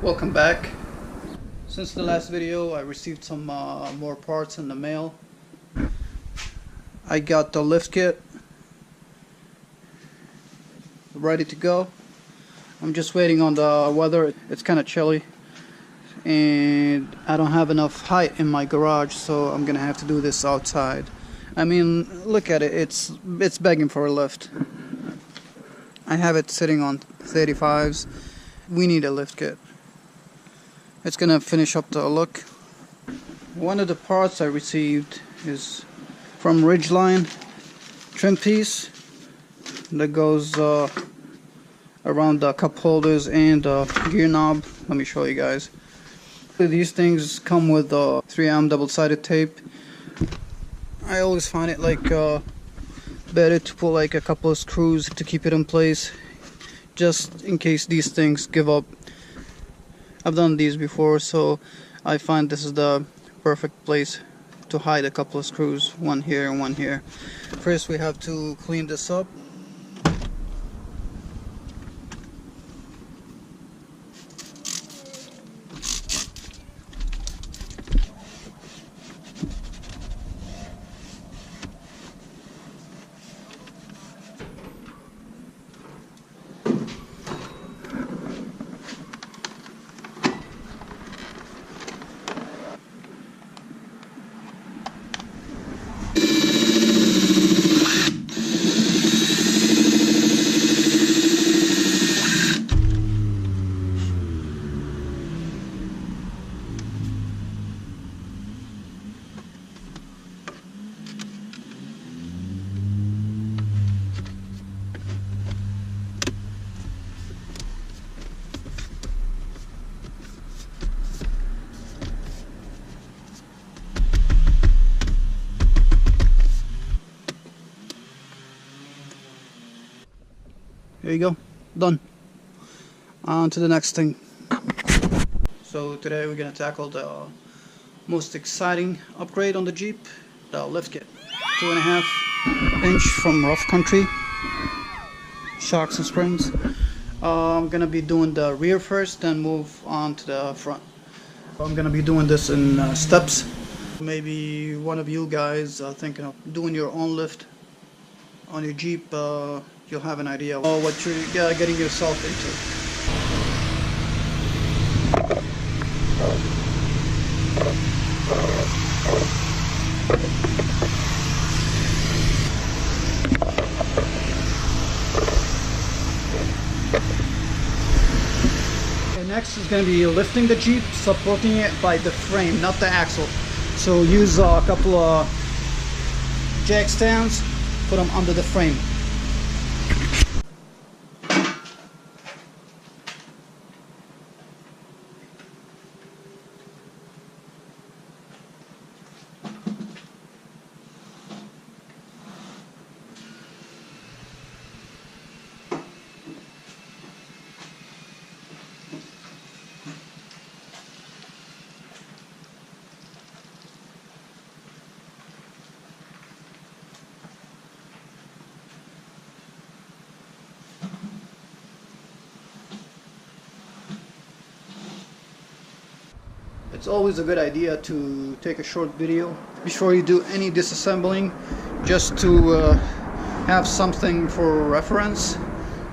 Welcome back. Since the last video, I received some more parts in the mail. I got the lift kit ready to go. I'm just waiting on the weather. It's kind of chilly and I don't have enough height in my garage, so I'm gonna have to do this outside. I mean, look at it, it's begging for a lift. I have it sitting on 35s. We need a lift kit. It's gonna finish up the look. One of the parts I received is from Ridgeline trim piece that goes around the cup holders and the gear knob. Let me show you guys. These things come with 3M double-sided tape. I always find it like better to put like a couple of screws to keep it in place, just in case these things give up. I've done these before, so I find this is the perfect place to hide a couple of screws, one here and one here. First we have to clean this up. There you go, done. On to the next thing. So today we're gonna tackle the most exciting upgrade on the Jeep, the lift kit. 2.5 inch from Rough Country, shocks and springs. I'm gonna be doing the rear first, then move on to the front. I'm gonna be doing this in steps. Maybe one of you guys are thinking of doing your own lift on your Jeep. You'll have an idea of what you're getting yourself into. Okay, next is going to be lifting the Jeep, supporting it by the frame, not the axle. So use a couple of jack stands, put them under the frame. It's always a good idea to take a short video before you do any disassembling, just to have something for reference,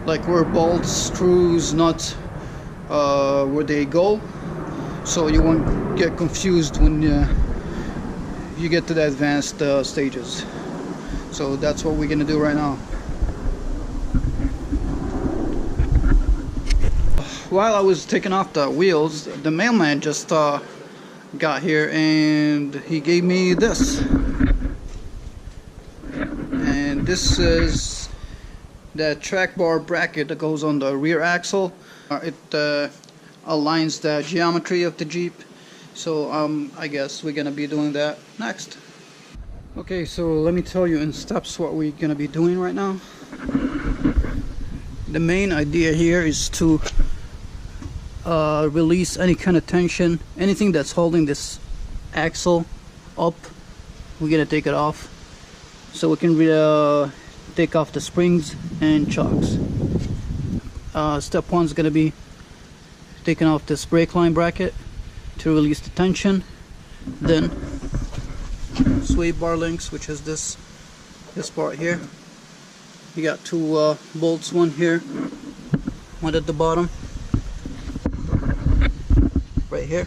like where bolts, screws, nuts, where they go, so you won't get confused when you get to the advanced stages. So that's what we're gonna do right now. While I was taking off the wheels, the mailman just got here and he gave me this. And this is the track bar bracket that goes on the rear axle. It aligns the geometry of the Jeep. So I guess we're gonna be doing that next. Okay, so let me tell you in steps what we're gonna be doing right now. The main idea here is to release any kind of tension, anything that's holding this axle up. We're gonna take it off so we can take off the springs and chocks. Step one is gonna be taking off this brake line bracket to release the tension. Then sway bar links, which is this part here. You got two bolts, one here, one at the bottom, right here.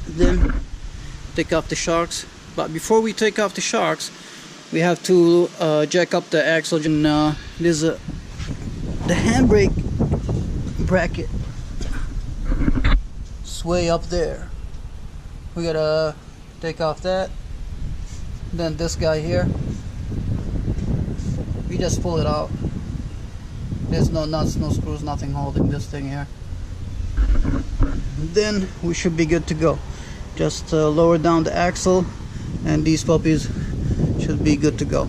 Then take off the shocks. But before we take off the shocks, we have to jack up the axle. And there's the handbrake bracket sway up there. We gotta take off that. Then this guy here, we just pull it out. There's no nuts, no screws, nothing holding this thing here. Then we should be good to go. Just lower down the axle and these puppies should be good to go.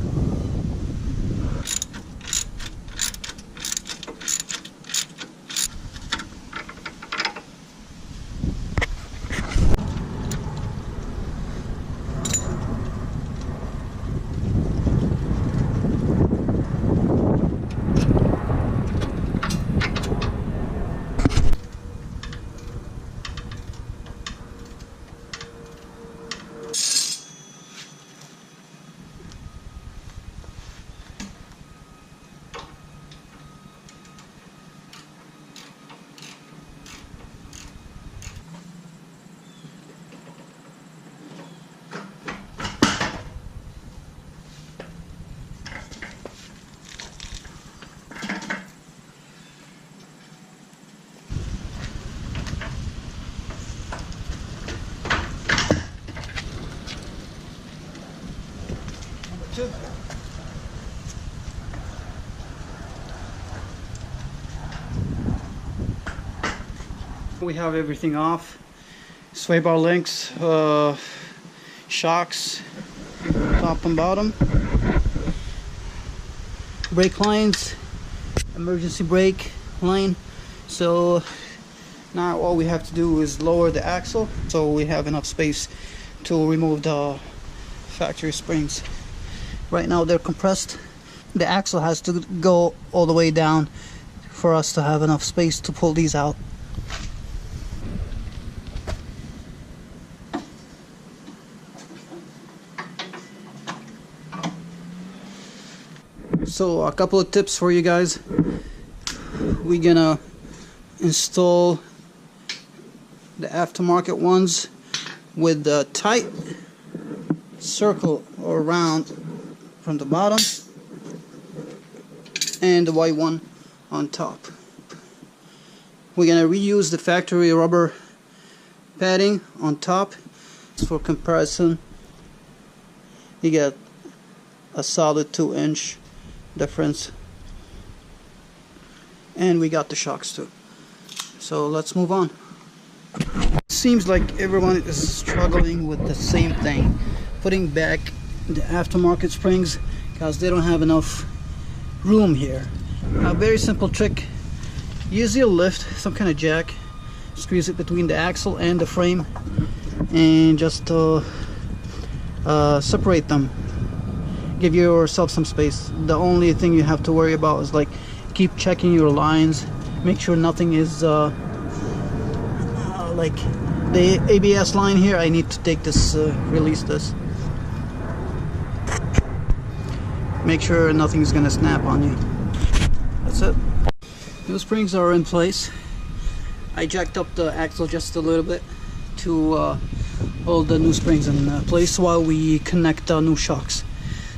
We have everything off. Sway bar links, shocks, top and bottom, brake lines, emergency brake line. So now all we have to do is lower the axle so we have enough space to remove the factory springs. Right now they're compressed. The axle has to go all the way down for us to have enough space to pull these out. So a couple of tips for you guys. We're gonna install the aftermarket ones with the tight circle or round from the bottom and the white one on top. We're gonna reuse the factory rubber padding on top. For comparison, you get a solid 2-inch difference, and we got the shocks too. So let's move on. It seems like everyone is struggling with the same thing, putting back the aftermarket springs because they don't have enough room here. A very simple trick: use your lift, some kind of jack, squeeze it between the axle and the frame, and just separate them. Give yourself some space. The only thing you have to worry about is like keep checking your lines, make sure nothing is like the ABS line here. I need to take this, release this. Make sure nothing's gonna snap on you. That's it. New springs are in place. I jacked up the axle just a little bit to hold the new springs in place while we connect the new shocks.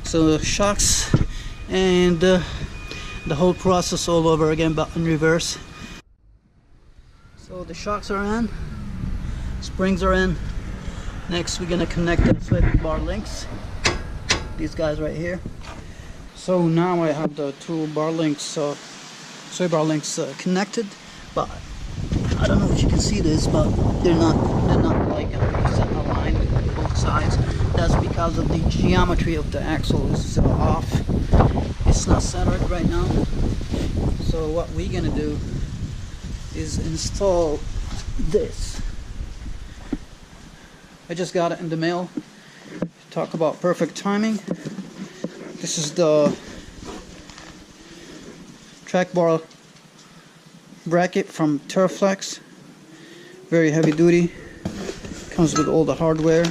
So the shocks and the whole process all over again, but in reverse. So the shocks are in, springs are in. Next we're gonna connect the sway bar links, these guys right here. So now I have the two bar links, sway bar links connected, but I don't know if you can see this, but they're not like set aligned with both sides. That's because of the geometry of the axle is off. It's not centered right now. So what we're gonna do is install this. I just got it in the mail. Talk about perfect timing. This is the track bar bracket from Turflex. Very heavy duty. Comes with all the hardware.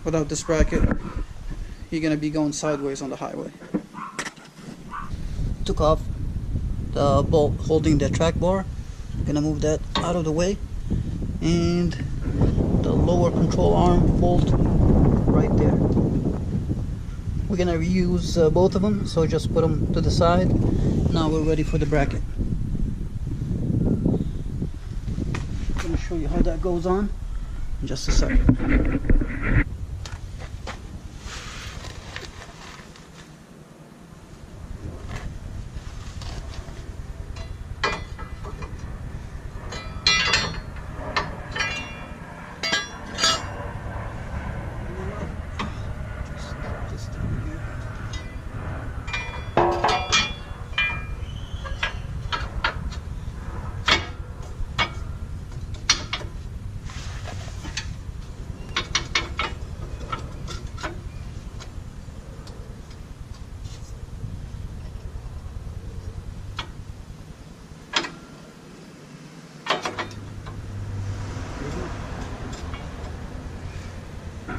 Without this bracket, you're gonna be going sideways on the highway. Took off the bolt holding the track bar. Gonna move that out of the way, and the lower control arm bolt right there. We're gonna reuse both of them, so just put them to the side. Now we're ready for the bracket. I'm gonna show you how that goes on in just a second.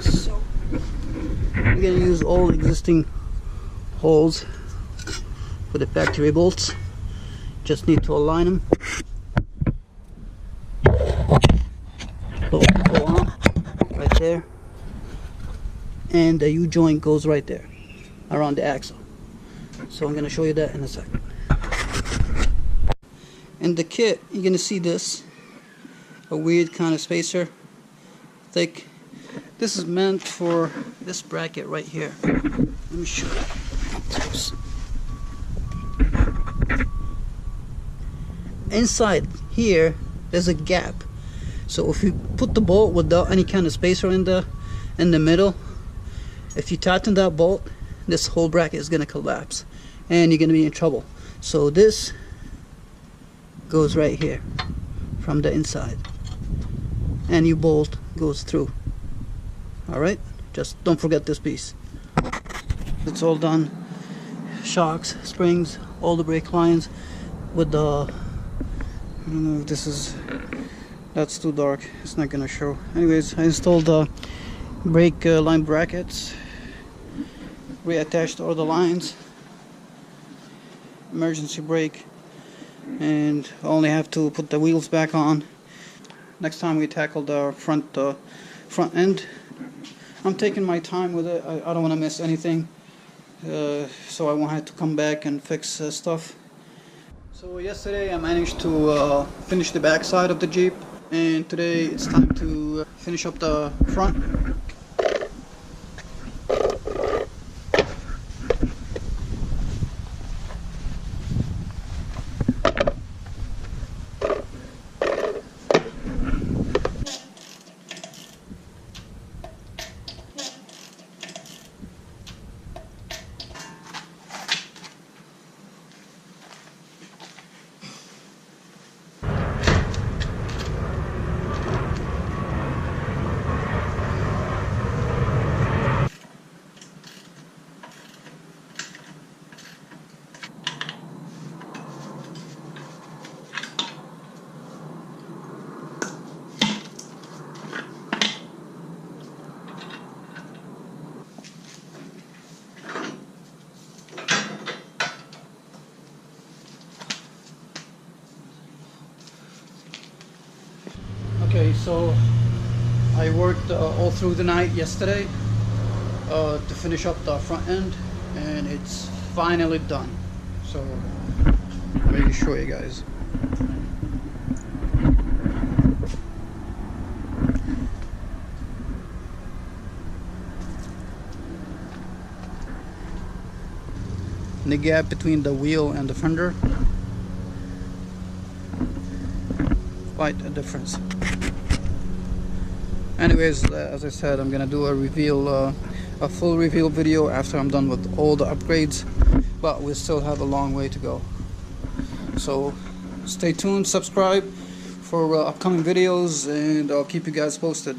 So we're gonna use all existing holes for the factory bolts. Just need to align them. Bolt go on right there, and the U-joint goes right there around the axle. So I'm gonna show you that in a second. In the kit, you're gonna see this, a weird kind of spacer, thick. This is meant for this bracket right here. Let me show you up close. Inside here, there's a gap. So if you put the bolt without any kind of spacer in the middle, if you tighten that bolt, this whole bracket is gonna collapse, and you're gonna be in trouble. So this goes right here from the inside, and your bolt goes through. Alright, just don't forget this piece. It's all done. Shocks, springs, all the brake lines with the, I don't know if this is, that's too dark, it's not gonna show. Anyways, I installed the brake line brackets, reattached all the lines, emergency brake, and I only have to put the wheels back on. Next time we tackle the front end, I'm taking my time with it. I don't want to miss anything, so I won't have to come back and fix stuff. So yesterday I managed to finish the back side of the Jeep, and today it's time to finish up the front. Okay, so I worked all through the night yesterday to finish up the front end, and it's finally done. So let me show you guys. The gap between the wheel and the fender, quite a difference. Anyways, as I said, I'm gonna do a full reveal video after I'm done with all the upgrades, but we still have a long way to go. So stay tuned, subscribe for upcoming videos, and I'll keep you guys posted.